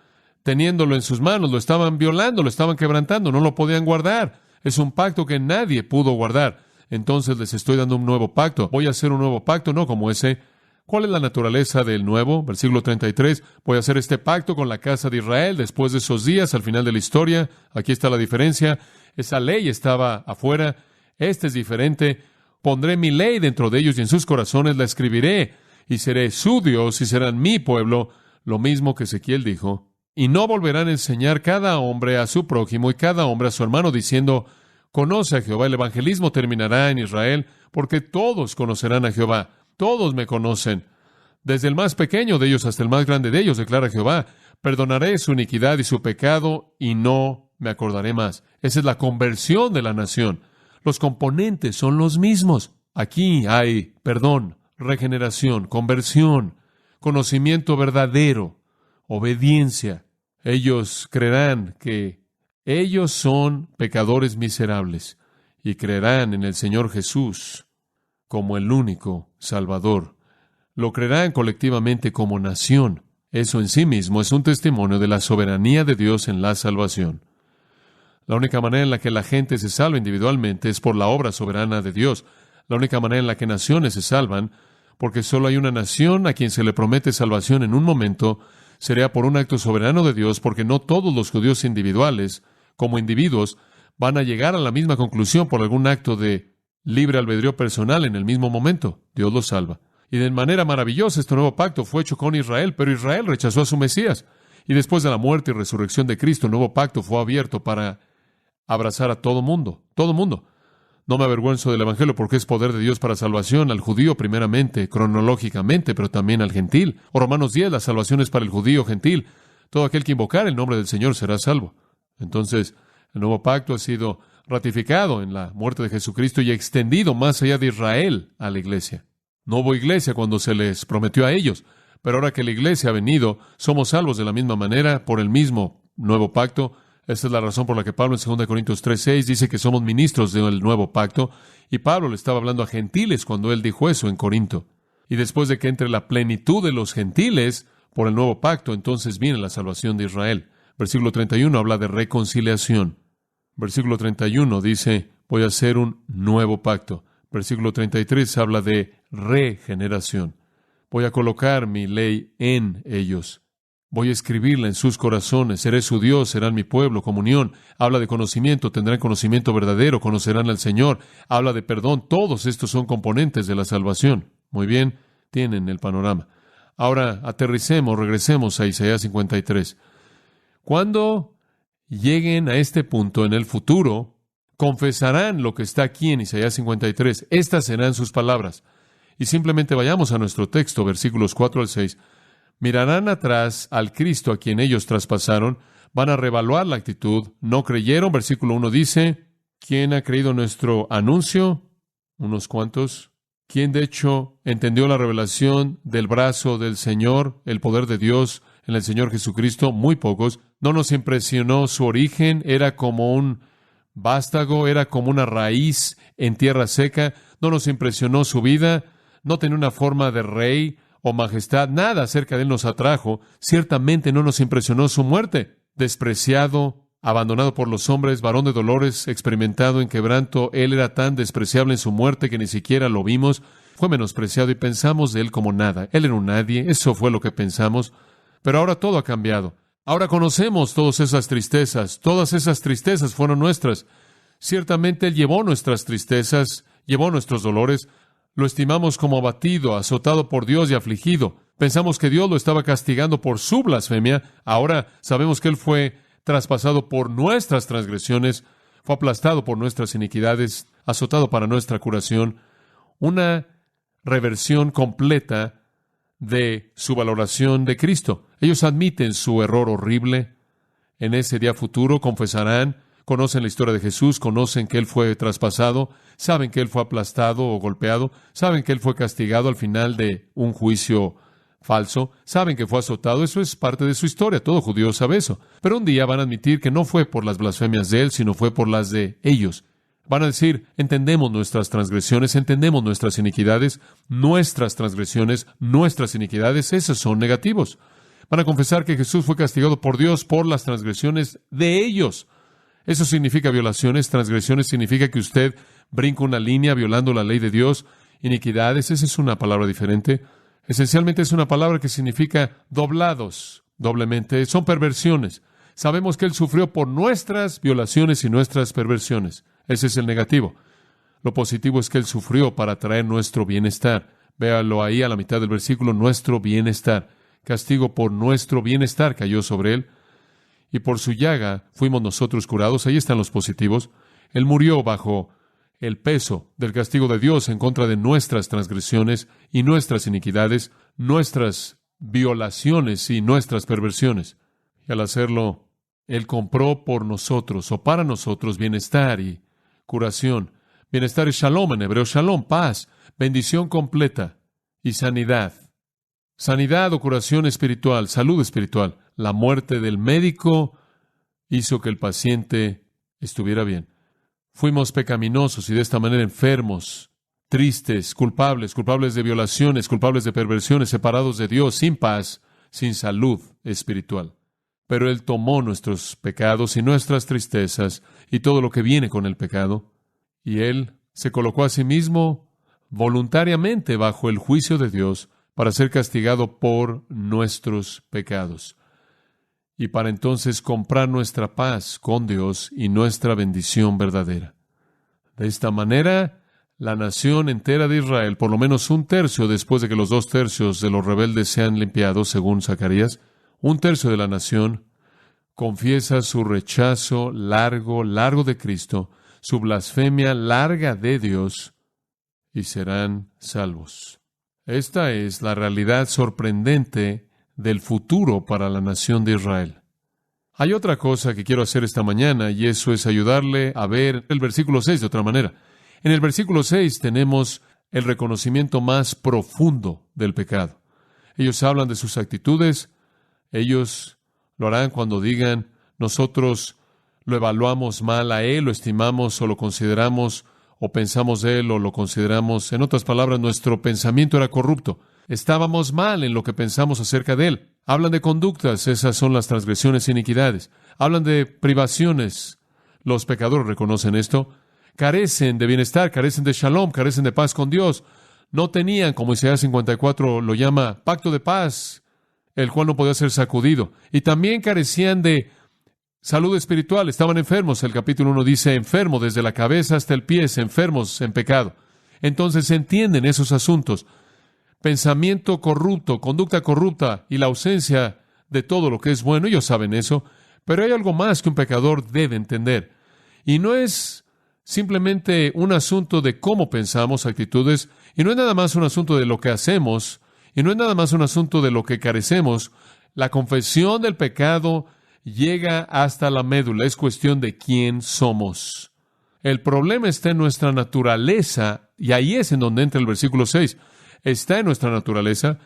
teniéndolo en sus manos, lo estaban violando, lo estaban quebrantando, no lo podían guardar. Es un pacto que nadie pudo guardar. Entonces les estoy dando un nuevo pacto. Voy a hacer un nuevo pacto, no como ese. ¿Cuál es la naturaleza del nuevo? Versículo 33. Voy a hacer este pacto con la casa de Israel después de esos días, al final de la historia. Aquí está la diferencia. Esa ley estaba afuera. Este es diferente. Pondré mi ley dentro de ellos y en sus corazones la escribiré. Y seré su Dios y serán mi pueblo. Lo mismo que Ezequiel dijo. Y no volverán a enseñar cada hombre a su prójimo y cada hombre a su hermano, diciendo, conoce a Jehová. El evangelismo terminará en Israel, porque todos conocerán a Jehová. Todos me conocen. Desde el más pequeño de ellos hasta el más grande de ellos, declara Jehová. Perdonaré su iniquidad y su pecado, y no me acordaré más. Esa es la conversión de la nación. Los componentes son los mismos. Aquí hay perdón, regeneración, conversión, conocimiento verdadero, obediencia. Ellos creerán que ellos son pecadores miserables y creerán en el Señor Jesús como el único Salvador. Lo creerán colectivamente como nación. Eso en sí mismo es un testimonio de la soberanía de Dios en la salvación. La única manera en la que la gente se salva individualmente es por la obra soberana de Dios. La única manera en la que naciones se salvan, porque solo hay una nación a quien se le promete salvación en un momento, sería por un acto soberano de Dios, porque no todos los judíos individuales, como individuos, van a llegar a la misma conclusión por algún acto de libre albedrío personal en el mismo momento. Dios los salva. Y de manera maravillosa este nuevo pacto fue hecho con Israel, pero Israel rechazó a su Mesías. Y después de la muerte y resurrección de Cristo, el nuevo pacto fue abierto para abrazar a todo mundo. Todo mundo. No me avergüenzo del Evangelio porque es poder de Dios para salvación al judío primeramente, cronológicamente, pero también al gentil. O Romanos 10, la salvación es para el judío gentil. Todo aquel que invocar el nombre del Señor será salvo. Entonces, el nuevo pacto ha sido ratificado en la muerte de Jesucristo y extendido más allá de Israel a la iglesia. No hubo iglesia cuando se les prometió a ellos, pero ahora que la iglesia ha venido, somos salvos de la misma manera por el mismo nuevo pacto. Esta es la razón por la que Pablo en 2 Corintios 3:6 dice que somos ministros del nuevo pacto, y Pablo le estaba hablando a gentiles cuando él dijo eso en Corinto. Y después de que entre la plenitud de los gentiles por el nuevo pacto, entonces viene la salvación de Israel. Versículo 31 habla de reconciliación. Versículo 31 dice, voy a hacer un nuevo pacto. Versículo 33 habla de regeneración. Voy a colocar mi ley en ellos. Voy a escribirla en sus corazones. Seré su Dios, serán mi pueblo, comunión. Habla de conocimiento, tendrán conocimiento verdadero, conocerán al Señor. Habla de perdón. Todos estos son componentes de la salvación. Muy bien, tienen el panorama. Ahora aterricemos, regresemos a Isaías 53. Cuando lleguen a este punto en el futuro, confesarán lo que está aquí en Isaías 53. Estas serán sus palabras. Y simplemente vayamos a nuestro texto, versículos 4 al 6. Mirarán atrás al Cristo a quien ellos traspasaron, van a reevaluar la actitud. No creyeron, versículo 1 dice, ¿quién ha creído nuestro anuncio? Unos cuantos. ¿Quién de hecho entendió la revelación del brazo del Señor, el poder de Dios en el Señor Jesucristo? Muy pocos. No nos impresionó su origen, era como un vástago, era como una raíz en tierra seca. No nos impresionó su vida, no tenía una forma de rey o majestad, nada acerca de él nos atrajo. Ciertamente no nos impresionó su muerte. Despreciado, abandonado por los hombres, varón de dolores, experimentado en quebranto, él era tan despreciable en su muerte que ni siquiera lo vimos. Fue menospreciado y pensamos de él como nada. Él era un nadie, eso fue lo que pensamos. Pero ahora todo ha cambiado. Ahora conocemos todas esas tristezas fueron nuestras. Ciertamente él llevó nuestras tristezas, llevó nuestros dolores. Lo estimamos como abatido, azotado por Dios y afligido. Pensamos que Dios lo estaba castigando por su blasfemia. Ahora sabemos que Él fue traspasado por nuestras transgresiones, fue aplastado por nuestras iniquidades, azotado para nuestra curación. Una reversión completa de su valoración de Cristo. Ellos admiten su error horrible. En ese día futuro confesarán, conocen la historia de Jesús, conocen que Él fue traspasado, saben que Él fue aplastado o golpeado, saben que Él fue castigado al final de un juicio falso, saben que fue azotado. Eso es parte de su historia, todo judío sabe eso. Pero un día van a admitir que no fue por las blasfemias de Él, sino fue por las de ellos. Van a decir, entendemos nuestras transgresiones, entendemos nuestras iniquidades, nuestras transgresiones, nuestras iniquidades, esos son negativos. Van a confesar que Jesús fue castigado por Dios por las transgresiones de ellos. Eso significa violaciones, transgresiones significa que usted brinca una línea violando la ley de Dios. Iniquidades, esa es una palabra diferente. Esencialmente es una palabra que significa doblados, doblemente, son perversiones. Sabemos que Él sufrió por nuestras violaciones y nuestras perversiones. Ese es el negativo. Lo positivo es que Él sufrió para traer nuestro bienestar. Véalo ahí a la mitad del versículo, nuestro bienestar. Castigo por nuestro bienestar cayó sobre Él. Y por su llaga fuimos nosotros curados. Ahí están los positivos. Él murió bajo el peso del castigo de Dios en contra de nuestras transgresiones y nuestras iniquidades, nuestras violaciones y nuestras perversiones. Y al hacerlo, Él compró por nosotros o para nosotros bienestar y curación. Bienestar es shalom en hebreo, shalom, paz, bendición completa y sanidad. Sanidad o curación espiritual, salud espiritual. La muerte del médico hizo que el paciente estuviera bien. Fuimos pecaminosos y de esta manera enfermos, tristes, culpables de violaciones, culpables de perversiones, separados de Dios, sin paz, sin salud espiritual. Pero Él tomó nuestros pecados y nuestras tristezas y todo lo que viene con el pecado, y Él se colocó a sí mismo voluntariamente bajo el juicio de Dios para ser castigado por nuestros pecados y para entonces comprar nuestra paz con Dios y nuestra bendición verdadera. De esta manera, la nación entera de Israel, por lo menos un tercio después de que los 2/3 de los rebeldes sean limpiados, según Zacarías, un tercio de la nación confiesa su rechazo largo de Cristo, su blasfemia larga de Dios, y serán salvos. Esta es la realidad sorprendente del futuro para la nación de Israel. Hay otra cosa que quiero hacer esta mañana, y eso es ayudarle a ver el versículo 6 de otra manera. En el versículo 6 tenemos el reconocimiento más profundo del pecado. Ellos hablan de sus actitudes. Ellos lo harán cuando digan, nosotros lo evaluamos mal a Él, lo estimamos o lo consideramos, o pensamos de Él o lo consideramos. En otras palabras, nuestro pensamiento era corrupto. Estábamos mal en lo que pensamos acerca de Él. Hablan de conductas, esas son las transgresiones e iniquidades. Hablan de privaciones. Los pecadores reconocen esto. Carecen de bienestar, carecen de shalom, carecen de paz con Dios. No tenían, como Isaías 54 lo llama, pacto de paz, el cual no podía ser sacudido. Y también carecían de salud espiritual, estaban enfermos. El capítulo 1 dice, enfermo desde la cabeza hasta el pie, enfermos en pecado. Entonces se entienden esos asuntos. Pensamiento corrupto, conducta corrupta y la ausencia de todo lo que es bueno, ellos saben eso. Pero hay algo más que un pecador debe entender. Y no es simplemente un asunto de cómo pensamos, actitudes, y no es nada más un asunto de lo que hacemos, y no es nada más un asunto de lo que carecemos. La confesión del pecado llega hasta la médula, es cuestión de quién somos. El problema está en nuestra naturaleza, y ahí es en donde entra el versículo 6. Está en nuestra naturaleza.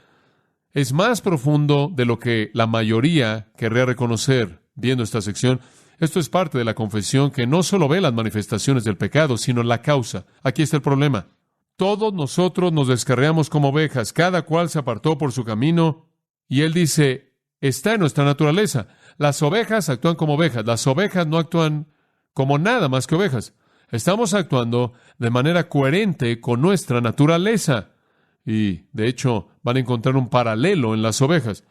Es más profundo de lo que la mayoría querría reconocer viendo esta sección. Esto es parte de la confesión que no solo ve las manifestaciones del pecado, sino la causa. Aquí está el problema. Todos nosotros nos descarriamos como ovejas, cada cual se apartó por su camino, y Él dice, está en nuestra naturaleza. Las ovejas actúan como ovejas, las ovejas no actúan como nada más que ovejas. Estamos actuando de manera coherente con nuestra naturaleza. Y, de hecho, van a encontrar un paralelo en las ovejas.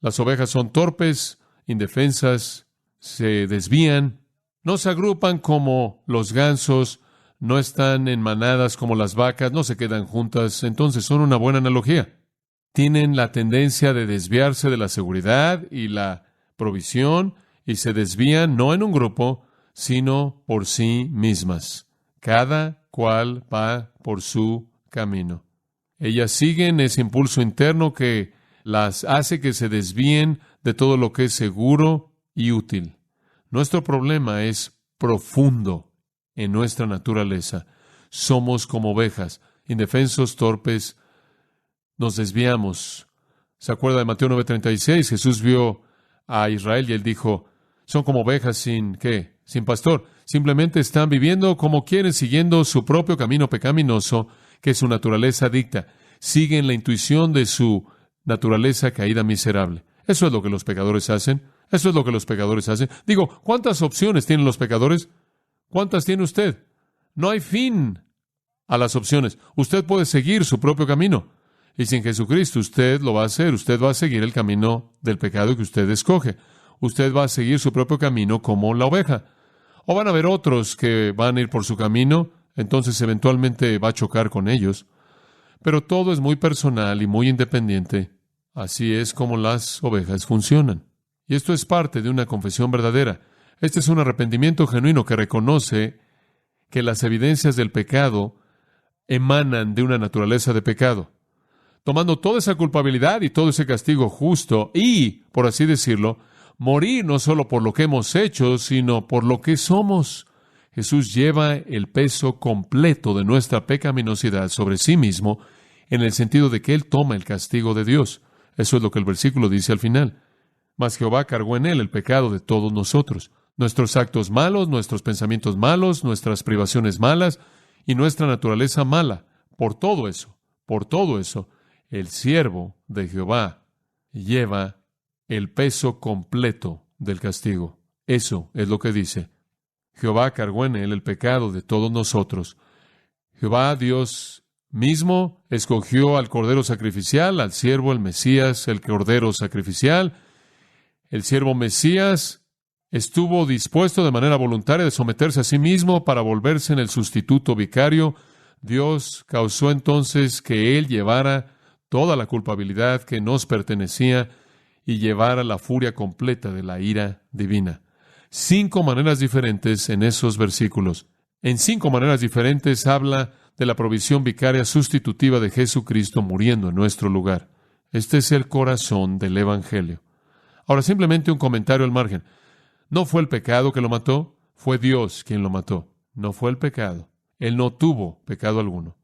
Las ovejas son torpes, indefensas, se desvían, no se agrupan como los gansos, no están en manadas como las vacas, no se quedan juntas, entonces son una buena analogía. Tienen la tendencia de desviarse de la seguridad y la provisión, y se desvían no en un grupo, sino por sí mismas. Cada cual va por su camino. Ellas siguen ese impulso interno que las hace que se desvíen de todo lo que es seguro y útil. Nuestro problema es profundo en nuestra naturaleza. Somos como ovejas, indefensos, torpes, nos desviamos. ¿Se acuerda de Mateo 9:36? Jesús vio a Israel y Él dijo, son como ovejas sin pastor. Simplemente están viviendo como quieren, siguiendo su propio camino pecaminoso que su naturaleza dicta. Siguen la intuición de su naturaleza caída miserable. Eso es lo que los pecadores hacen. Eso es lo que los pecadores hacen. Digo, ¿cuántas opciones tienen los pecadores? ¿Cuántas tiene usted? No hay fin a las opciones. Usted puede seguir su propio camino. Y sin Jesucristo usted lo va a hacer. Usted va a seguir el camino del pecado que usted escoge. Usted va a seguir su propio camino como la oveja. O van a haber otros que van a ir por su camino, entonces eventualmente va a chocar con ellos. Pero todo es muy personal y muy independiente. Así es como las ovejas funcionan. Y esto es parte de una confesión verdadera. Este es un arrepentimiento genuino que reconoce que las evidencias del pecado emanan de una naturaleza de pecado. Tomando toda esa culpabilidad y todo ese castigo justo y, por así decirlo, morir no solo por lo que hemos hecho, sino por lo que somos. Jesús lleva el peso completo de nuestra pecaminosidad sobre sí mismo, en el sentido de que Él toma el castigo de Dios. Eso es lo que el versículo dice al final. Mas Jehová cargó en Él el pecado de todos nosotros. Nuestros actos malos, nuestros pensamientos malos, nuestras privaciones malas y nuestra naturaleza mala. Por todo eso, el siervo de Jehová lleva el peso completo del castigo. Eso es lo que dice. Jehová cargó en Él el pecado de todos nosotros. Jehová, Dios mismo, escogió al Cordero sacrificial, al siervo, el Mesías, el Cordero sacrificial. El siervo Mesías estuvo dispuesto de manera voluntaria de someterse a sí mismo para volverse en el sustituto vicario. Dios causó entonces que Él llevara toda la culpabilidad que nos pertenecía y llevara la furia completa de la ira divina. 5 maneras diferentes en esos versículos. En 5 maneras diferentes habla de la provisión vicaria sustitutiva de Jesucristo muriendo en nuestro lugar. Este es el corazón del Evangelio. Ahora, simplemente un comentario al margen. No fue el pecado que lo mató, fue Dios quien lo mató. No fue el pecado. Él no tuvo pecado alguno.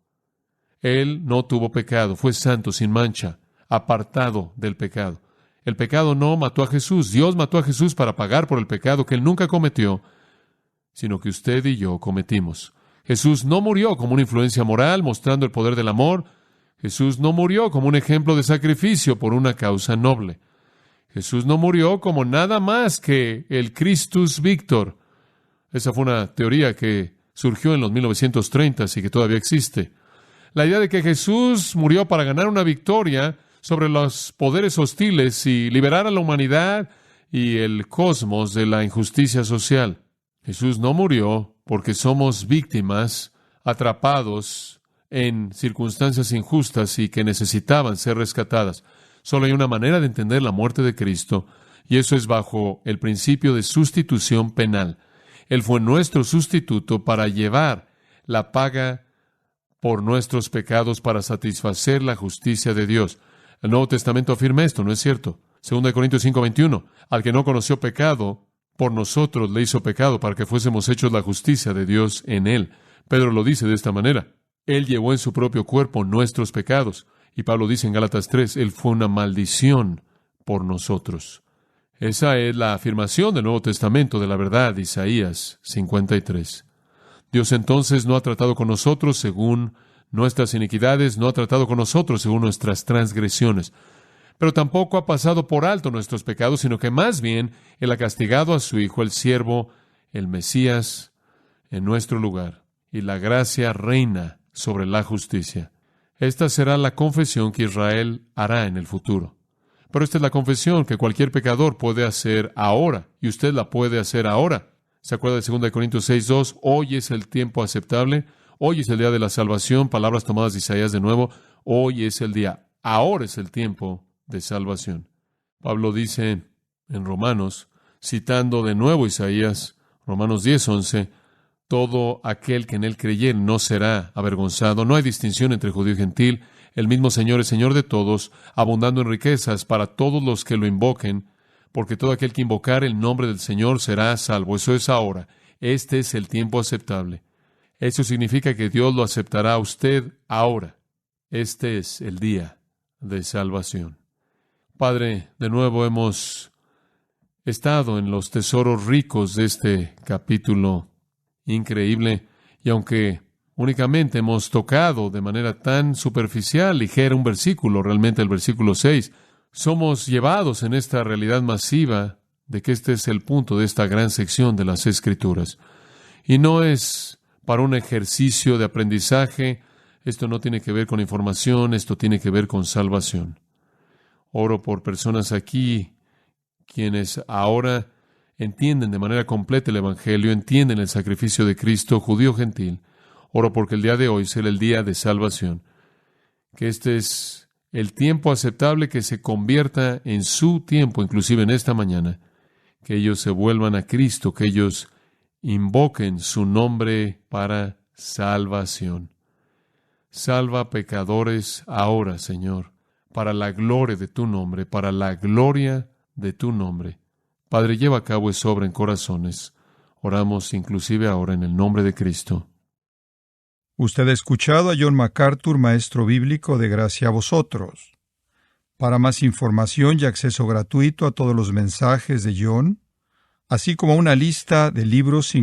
Él no tuvo pecado, fue santo, sin mancha, apartado del pecado. El pecado no mató a Jesús. Dios mató a Jesús para pagar por el pecado que Él nunca cometió, sino que usted y yo cometimos. Jesús no murió como una influencia moral, mostrando el poder del amor. Jesús no murió como un ejemplo de sacrificio por una causa noble. Jesús no murió como nada más que el Christus Victor. Esa fue una teoría que surgió en los 1930s y que todavía existe. La idea de que Jesús murió para ganar una victoria sobre los poderes hostiles y liberar a la humanidad y el cosmos de la injusticia social. Jesús no murió porque somos víctimas, atrapados en circunstancias injustas y que necesitaban ser rescatadas. Solo hay una manera de entender la muerte de Cristo, y eso es bajo el principio de sustitución penal. Él fue nuestro sustituto para llevar la paga por nuestros pecados para satisfacer la justicia de Dios. El Nuevo Testamento afirma esto, ¿no es cierto? 2 Corintios 5:21. Al que no conoció pecado, por nosotros le hizo pecado para que fuésemos hechos la justicia de Dios en Él. Pedro lo dice de esta manera. Él llevó en su propio cuerpo nuestros pecados. Y Pablo dice en Gálatas 3, Él fue una maldición por nosotros. Esa es la afirmación del Nuevo Testamento de la verdad de Isaías 53. Dios entonces no ha tratado con nosotros según nuestras iniquidades, no ha tratado con nosotros según nuestras transgresiones, pero tampoco ha pasado por alto nuestros pecados, sino que más bien Él ha castigado a su Hijo, el siervo, el Mesías, en nuestro lugar, y la gracia reina sobre la justicia. Esta será la confesión que Israel hará en el futuro. Pero esta es la confesión que cualquier pecador puede hacer ahora, y usted la puede hacer ahora. ¿Se acuerda de 2 Corintios 6:2? Hoy es el tiempo aceptable, hoy es el día de la salvación, palabras tomadas de Isaías de nuevo, hoy es el día, ahora es el tiempo de salvación. Pablo dice en Romanos, citando de nuevo Isaías, Romanos 10:11, todo aquel que en él creyere no será avergonzado. No hay distinción entre judío y gentil. El mismo Señor es Señor de todos, abundando en riquezas para todos los que lo invoquen, porque todo aquel que invocare el nombre del Señor será salvo. Eso es ahora. Este es el tiempo aceptable. Eso significa que Dios lo aceptará a usted ahora. Este es el día de salvación. Padre, de nuevo hemos estado en los tesoros ricos de este capítulo increíble, y aunque únicamente hemos tocado de manera tan superficial, ligera, un versículo, realmente el versículo 6, somos llevados en esta realidad masiva de que este es el punto de esta gran sección de las Escrituras. Y no es para un ejercicio de aprendizaje, esto no tiene que ver con información, esto tiene que ver con salvación. Oro por personas aquí quienes ahora entienden de manera completa el Evangelio, entienden el sacrificio de Cristo, judío gentil. Oro porque el día de hoy será el día de salvación. Que este es el tiempo aceptable, que se convierta en su tiempo, inclusive en esta mañana. Que ellos se vuelvan a Cristo, que ellos invoquen su nombre para salvación. Salva pecadores ahora, Señor, para la gloria de tu nombre, para la gloria de tu nombre. Padre, lleva a cabo esa obra en corazones. Oramos inclusive ahora en el nombre de Cristo. Usted ha escuchado a John MacArthur, maestro bíblico, de gracia a vosotros. Para más información y acceso gratuito a todos los mensajes de John, así como una lista de libros